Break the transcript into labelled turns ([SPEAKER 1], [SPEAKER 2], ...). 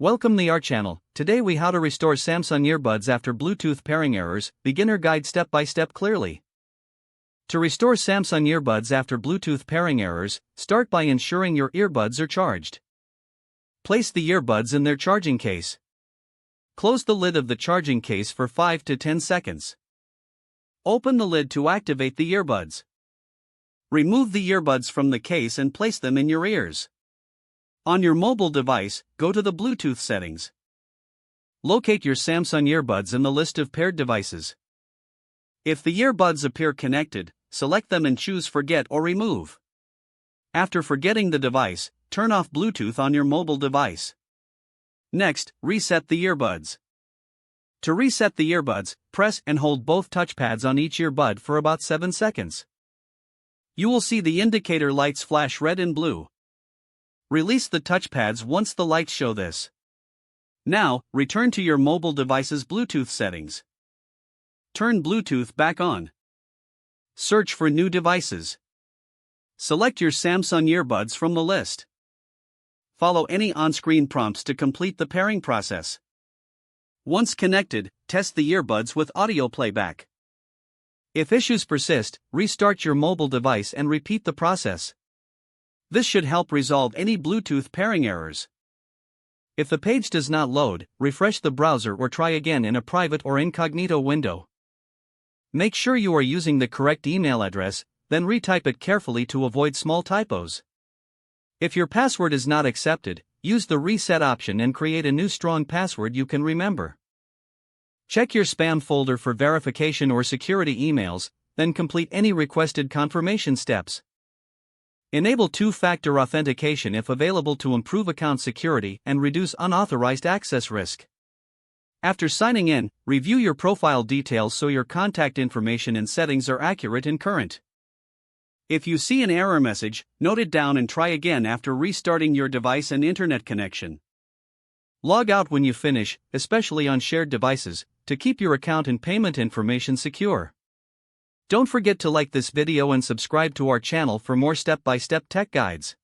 [SPEAKER 1] Welcome to our channel. Today we how to restore Samsung earbuds after Bluetooth pairing errors, beginner guide step by step clearly. To restore Samsung earbuds after Bluetooth pairing errors, start by ensuring your earbuds are charged. Place the earbuds in their charging case. Close the lid of the charging case for 5 to 10 seconds. Open the lid to activate the earbuds. Remove the earbuds from the case and place them in your ears. On your mobile device, go to the Bluetooth settings. Locate your Samsung earbuds in the list of paired devices. If the earbuds appear connected, select them and choose Forget or Remove. After forgetting the device, turn off Bluetooth on your mobile device. Next, reset the earbuds. To reset the earbuds, press and hold both touchpads on each earbud for about 7 seconds. You will see the indicator lights flash red and blue. Release the touchpads once the lights show this. Now, return to your mobile device's Bluetooth settings. Turn Bluetooth back on. Search for new devices. Select your Samsung earbuds from the list. Follow any on-screen prompts to complete the pairing process. Once connected, test the earbuds with audio playback. If issues persist, restart your mobile device and repeat the process. This should help resolve any Bluetooth pairing errors. If the page does not load, refresh the browser or try again in a private or incognito window. Make sure you are using the correct email address, then retype it carefully to avoid small typos. If your password is not accepted, use the reset option and create a new strong password you can remember. Check your spam folder for verification or security emails, then complete any requested confirmation steps. Enable two-factor authentication if available to improve account security and reduce unauthorized access risk. After signing in, review your profile details so your contact information and settings are accurate and current. If you see an error message, note it down and try again after restarting your device and internet connection. Log out when you finish, especially on shared devices, to keep your account and payment information secure. Don't forget to like this video and subscribe to our channel for more step-by-step tech guides.